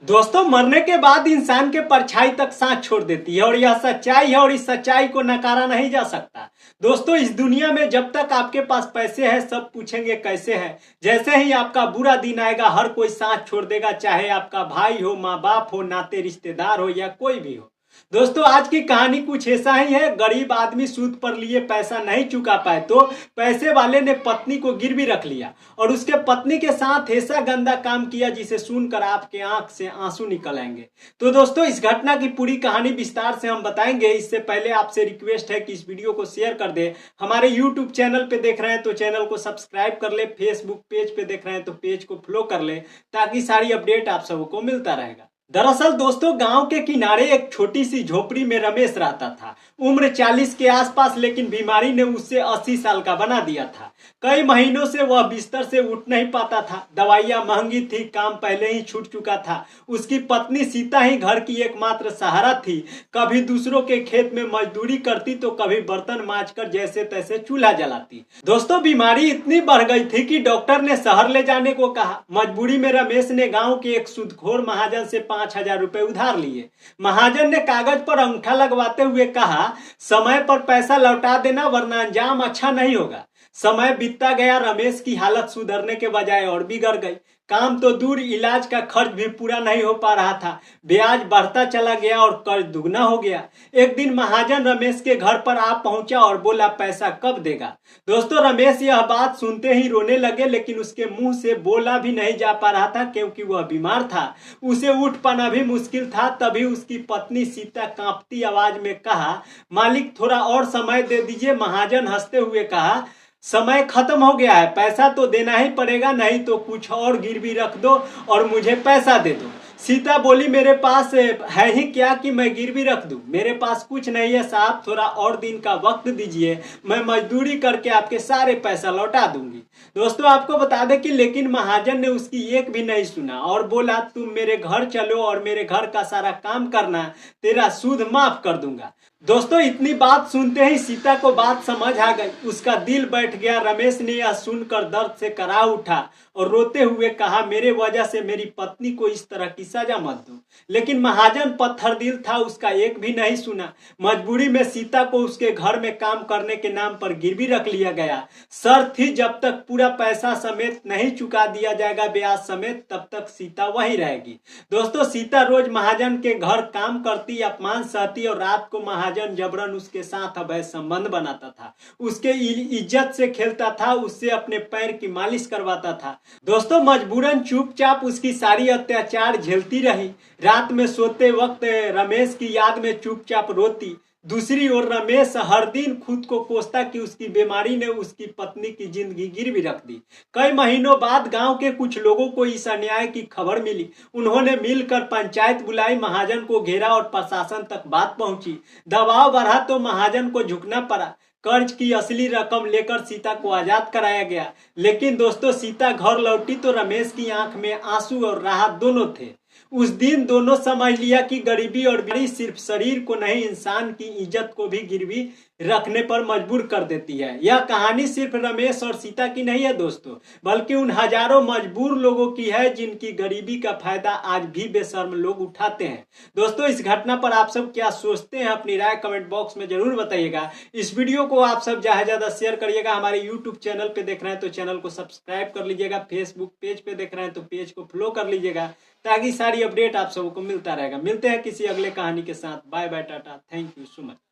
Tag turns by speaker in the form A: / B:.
A: दोस्तों, मरने के बाद इंसान के परछाई तक सांस छोड़ देती है और यह सच्चाई है और इस सच्चाई को नकारा नहीं जा सकता। दोस्तों, इस दुनिया में जब तक आपके पास पैसे हैं सब पूछेंगे कैसे है। जैसे ही आपका बुरा दिन आएगा हर कोई सांस छोड़ देगा, चाहे आपका भाई हो, माँ बाप हो, नाते रिश्तेदार हो या कोई भी हो। दोस्तों, आज की कहानी कुछ ऐसा ही है। गरीब आदमी सूद पर लिए पैसा नहीं चुका पाए तो पैसे वाले ने पत्नी को गिरवी रख लिया और उसके पत्नी के साथ ऐसा गंदा काम किया जिसे सुनकर आपके आंख से आंसू निकल आएंगे। तो दोस्तों, इस घटना की पूरी कहानी विस्तार से हम बताएंगे। इससे पहले आपसे रिक्वेस्ट है कि इस वीडियो को शेयर कर दे। हमारे यूट्यूब चैनल पे देख रहे हैं तो चैनल को सब्सक्राइब कर ले, फेसबुक पेज पे देख रहे हैं तो पेज को फॉलो कर ले, ताकि सारी अपडेट आप सबको मिलता रहेगा। दरअसल दोस्तों, गांव के किनारे एक छोटी सी झोपड़ी में रमेश रहता था। उम्र 40 के आसपास, लेकिन बीमारी ने उससे 80 साल का बना दिया था। कई महीनों से वह बिस्तर से उठ नहीं पाता था। दवाइयां महंगी थी, काम पहले ही छूट चुका था। उसकी पत्नी सीता ही घर की एकमात्र सहारा थी। कभी दूसरों के खेत में मजदूरी करती तो कभी बर्तन मांजकर जैसे तैसे चूल्हा जलाती। दोस्तों, बीमारी इतनी बढ़ गई थी कि डॉक्टर ने शहर ले जाने को कहा। मजबूरी में रमेश ने गाँव के एक सूदखोर महाजन से 5,000 रुपए उधार लिए। महाजन ने कागज पर अंगूठा लगवाते हुए कहा, समय पर पैसा लौटा देना वरना अंजाम अच्छा नहीं होगा। समय बीतता गया, रमेश की हालत सुधरने के बजाय और बिगड़ गई। काम तो दूर, इलाज का खर्च भी पूरा नहीं हो पा रहा था। ब्याज बढ़ता चला गया और कर्ज दुगना हो गया। एक दिन महाजन रमेश के घर पर आ पहुंचा और बोला, पैसा कब देगा। दोस्तों, रमेश यह बात सुनते ही रोने लगे, लेकिन उसके मुंह से बोला भी नहीं जा पा रहा था क्योंकि वह बीमार था। उसे उठ पाना भी मुश्किल था। तभी उसकी पत्नी सीता कांपती आवाज में कहा, मालिक थोड़ा और समय दे दीजिए। महाजन हंसते हुए कहा, समय खत्म हो गया है, पैसा तो देना ही पड़ेगा, नहीं तो कुछ और गिरवी रख दो और मुझे पैसा दे दो। सीता बोली, मेरे पास है ही क्या कि मैं गिरवी रख दूं। मेरे पास कुछ नहीं है साहब, थोड़ा और दिन का वक्त दीजिए, मैं मजदूरी करके आपके सारे पैसा लौटा दूंगी। दोस्तों, आपको बता दें कि लेकिन महाजन ने उसकी एक भी नहीं सुना और बोला, तुम मेरे घर चलो और मेरे घर का सारा काम करना, तेरा सूद माफ कर दूंगा। दोस्तों, इतनी बात सुनते ही सीता को बात समझ आ गई। उसका दिल बैठ गया। रमेश ने यह सुनकर दर्द से करा उठा और रोते हुए कहा, मेरे वजह से मेरी पत्नी को इस तरह की सजा मत दो। लेकिन महाजन पत्थर दिल था, उसका एक भी नहीं सुना। मजबूरी में सीता को उसके घर में काम करने के नाम पर गिरवी रख लिया गया। शर्त थी, जब तक पूरा पैसा समेत नहीं चुका दिया जाएगा ब्याज समेत, तब तक सीता वहीं रहेगी। दोस्तों, सीता रोज महाजन के घर काम करती, अपमान सहती और रात को महाजन जबरन उसके साथ अवैध संबंध बनाता था। उसके इज्जत से खेलता था, उससे अपने पैर की मालिश करवाता था। दोस्तों, मजबूरन चुपचाप उसकी सारी अत्याचार झेलती रही। रात में सोते वक्त रमेश की याद में चुपचाप रोती। दूसरी ओर रमेश हर दिन खुद को कोसता कि उसकी बीमारी ने उसकी पत्नी की जिंदगी गिरवी रख दी। कई महीनों बाद गांव के कुछ लोगों को इस अन्याय की खबर मिली। उन्होंने मिलकर पंचायत बुलाई, महाजन को घेरा और प्रशासन तक बात पहुंची। दबाव बढ़ा तो महाजन को झुकना पड़ा। कर्ज की असली रकम लेकर सीता को आजाद कराया गया। लेकिन दोस्तों, सीता घर लौटी तो रमेश की आंख में आंसू और राहत दोनों थे। उस दिन दोनों समझ लिया कि गरीबी और बीमारी सिर्फ शरीर को नहीं, इंसान की इज्जत को भी गिरवी रखने पर मजबूर कर देती है। यह कहानी सिर्फ रमेश और सीता की नहीं है दोस्तों, बल्कि उन हजारों मजबूर लोगों की है जिनकी गरीबी का फायदा आज भी बेशर्म लोग उठाते हैं। दोस्तों, इस घटना पर आप सब क्या सोचते हैं, अपनी राय कमेंट बॉक्स में जरूर बताइएगा। इस वीडियो को आप सब ज्यादा शेयर करिएगा। हमारे यूट्यूब चैनल पे देख रहे हैं तो चैनल को सब्सक्राइब कर लीजिएगा। फेसबुक पेज पे देख रहे हैं तो पेज को फॉलो कर लीजिएगा, ताकि सारी अपडेट आप सबको मिलता रहेगा। मिलते हैं किसी अगले कहानी के साथ। Bye bye, tata, thank you so much.